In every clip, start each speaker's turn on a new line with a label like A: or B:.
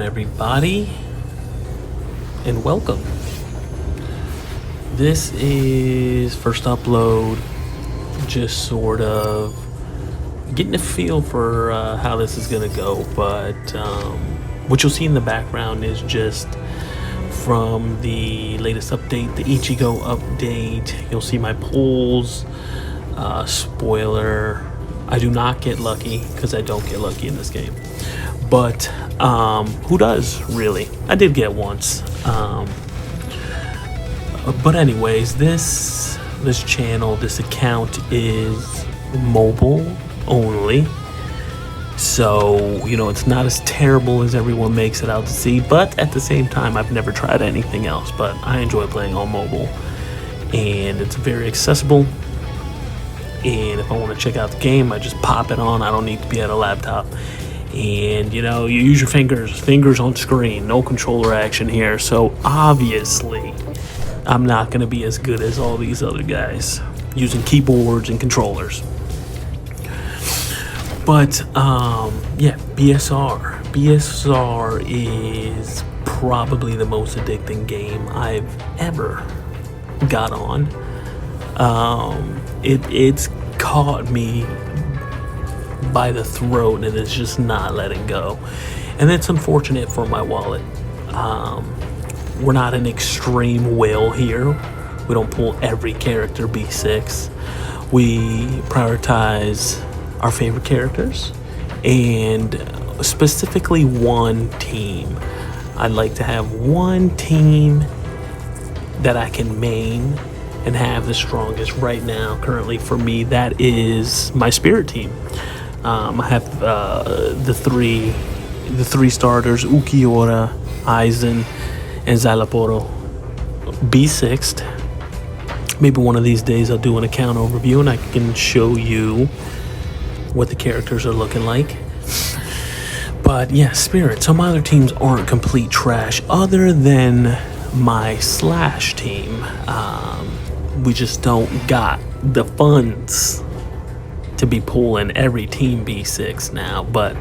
A: everybody, and welcome. This is first upload, just sort of getting a feel for how this is gonna go, but what you'll see in the background is just from the latest update, the Ichigo update. You'll see my polls. Spoiler, I do not get lucky, because I don't get lucky in this game. But who does, really? I did get once. But anyways, this channel, this account is mobile only. So, it's not as terrible as everyone makes it out to see. But at the same time, I've never tried anything else. But I enjoy playing on mobile. And it's very accessible. And if I want to check out the game, I just pop it on. I don't need to be at a laptop. And you use your fingers on screen, no controller action here. So obviously I'm not going to be as good as all these other guys using keyboards and controllers. But yeah, BSR is probably the most addicting game I've ever got on. It's caught me by the throat and it's just not letting go, and it's unfortunate for my wallet. We're not an extreme whale here. We don't pull every character B6. We prioritize our favorite characters and specifically one team. I'd like to have one team that I can main and have the strongest. Right now, currently for me, that is my spirit team. I have the three starters: Ukiora, Aizen, and Zalaporo B6'd. Maybe one of these days I'll do an account overview and I can show you what the characters are looking like. But yeah, spirit. So my other teams aren't complete trash, other than my Slash team. We just don't got the funds to be pulling every team B6 now. But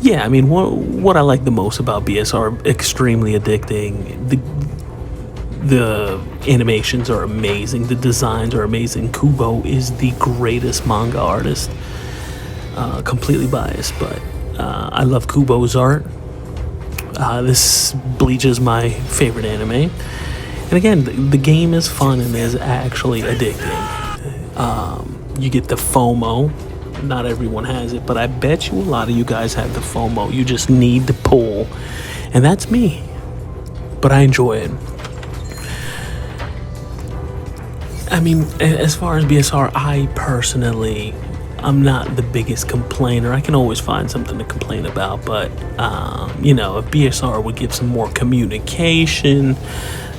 A: yeah, I mean, what I like the most about BSR, extremely addicting. The animations are amazing, the designs are amazing. Kubo is the greatest manga artist. Completely biased, but I love Kubo's art. This Bleach is my favorite anime. And again, the game is fun and is actually addicting. You get the FOMO. Not everyone has it, but I bet you a lot of you guys have the FOMO. You just need to pull, and that's me. But I enjoy it. I mean, as far as BSR, I'm not the biggest complainer. I can always find something to complain about, but if BSR would give some more communication,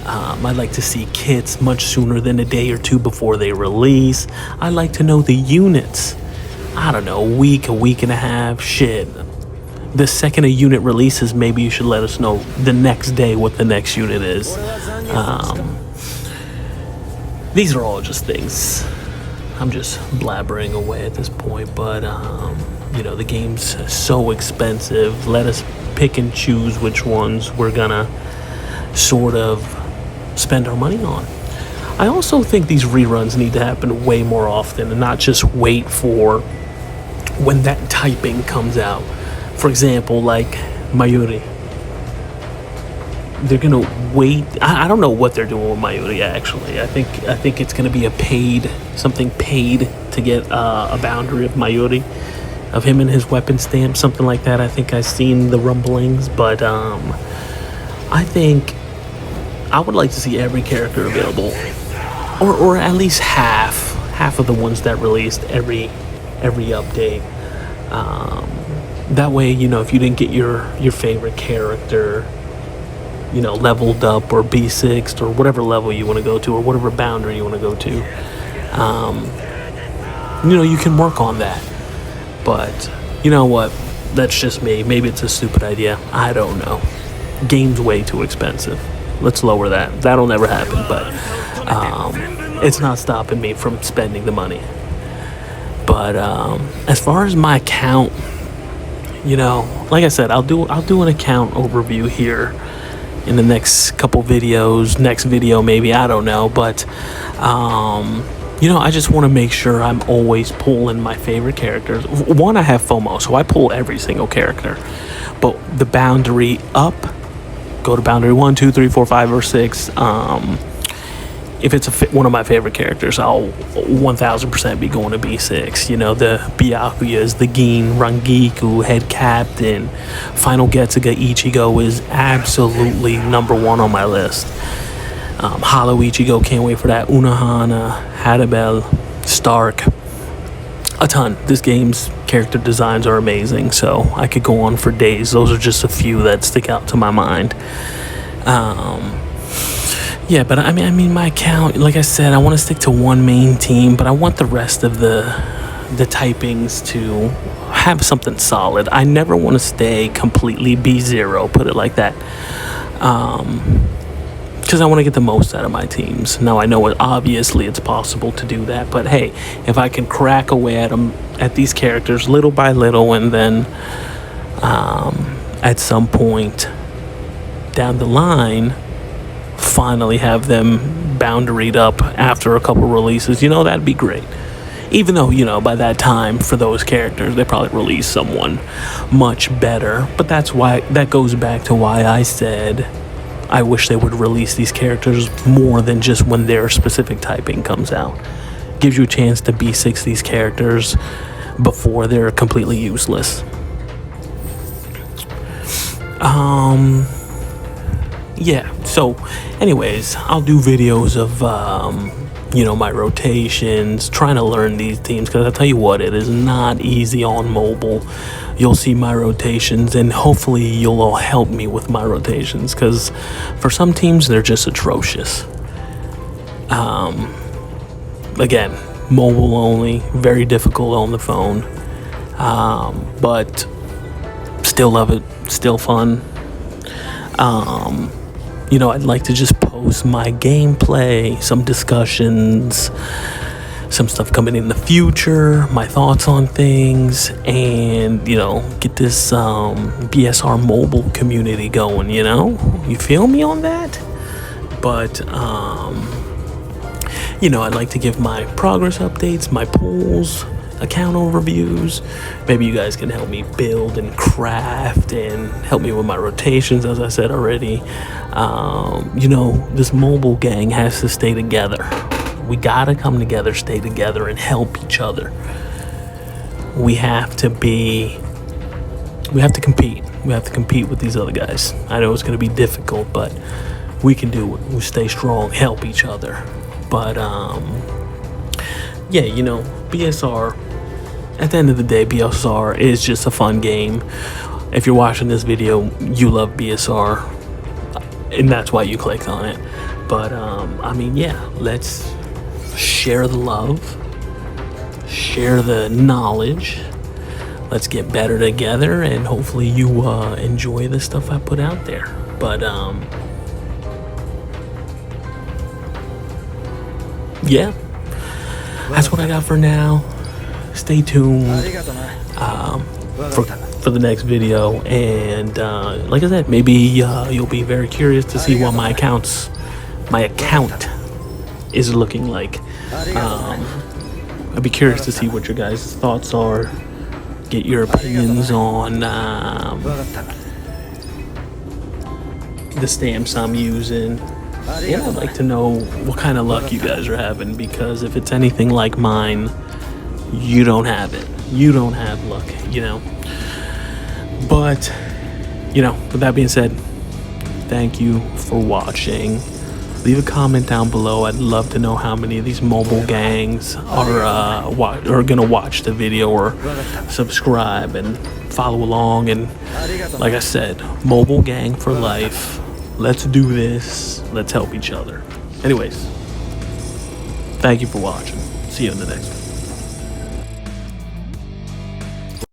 A: I'd like to see kits much sooner than a day or two before they release. I'd like to know the units. I don't know, a week and a half, shit. The second a unit releases, maybe you should let us know the next day what the next unit is. These are all just things. I'm just blabbering away at this point, but the game's so expensive. Let us pick and choose which ones we're gonna sort of spend our money on. I also think these reruns need to happen way more often and not just wait for when that typing comes out. For example, like Mayuri. They're gonna wait. I don't know what they're doing with Mayuri, actually. I think it's gonna be something paid to get a boundary of Mayuri, of him and his weapon stamp, something like that. I think I've seen the rumblings, but I think I would like to see every character available, or at least half of the ones that released every update. That way, if you didn't get your favorite character, leveled up or B6'd or whatever level you want to go to, or whatever boundary you want to go to, you can work on that. But you know what? That's just me. Maybe it's a stupid idea. I don't know. Game's way too expensive. Let's lower that. That'll never happen, but it's not stopping me from spending the money. But as far as my account, you know, like I said, I'll do an account overview here in the next couple videos, next video maybe, I don't know, but you know, I just want to make sure I'm always pulling my favorite characters. One, I have FOMO, so I pull every single character, but the boundary up, go to boundary 1, 2, 3, 4, 5, or 6. If it's one of my favorite characters, I'll 1000% be going to B6. You know, the Byakuyas, the Gin, Rangiku, Head Captain, Final Getsuga Ichigo is absolutely #1 on my list. Hollow Ichigo, can't wait for that. Unohana, Hadabel, Stark, a ton. This game's character designs are amazing, so I could go on for days. Those are just a few that stick out to my mind. Yeah, but I mean, my account, like I said, I want to stick to one main team, but I want the rest of the typings to have something solid. I never want to stay completely B0, put it like that, because I want to get the most out of my teams. Now, I know obviously it's possible to do that, but hey, if I can crack away at these characters little by little, and then at some point down the line, finally have them boundaried up after a couple releases, you know, that'd be great. Even though, you know, by that time for those characters they probably release someone much better, but that goes back to why I said I wish they would release these characters more than just when their specific typing comes out. Gives you a chance to B6 these characters before they're completely useless. Yeah, so anyways, I'll do videos of you know, my rotations, trying to learn these teams, because I'll tell you what, it is not easy on mobile. You'll see my rotations, and hopefully you'll all help me with my rotations, because for some teams they're just atrocious. Again, mobile only, very difficult on the phone, but still love it, still fun. You know, I'd like to just post my gameplay, some discussions, some stuff coming in the future, my thoughts on things, and, you know, get this BSR mobile community going, you know? You feel me on that? But, you know, I'd like to give my progress updates, my polls, account overviews. Maybe you guys can help me build and craft and help me with my rotations, as I said already. You know, this mobile gang has to stay together. We gotta come together, stay together, and help each other. We have to compete. We have to compete with these other guys. I know it's gonna be difficult, but we can do it. We stay strong, help each other. But yeah, you know, BSR, at the end of the day, BSR is just a fun game. If you're watching this video, you love BSR, and that's why you clicked on it. But I mean, yeah, let's share the love, share the knowledge. Let's get better together, and hopefully you enjoy the stuff I put out there. But yeah, that's what I got for now. Stay tuned for the next video, and like I said, maybe you'll be very curious to see what my account is looking like. I'd be curious to see what your guys' thoughts are, get your opinions on the stamps I'm using. Yeah, I'd like to know what kind of luck you guys are having, because if it's anything like mine, you don't have it. You don't have luck, you know. But, you know, with that being said, thank you for watching. Leave a comment down below. I'd love to know how many of these mobile gangs are gonna watch the video or subscribe and follow along. And like I said, mobile gang for life. Let's do this. Let's help each other. Anyways, thank you for watching. See you in the next one.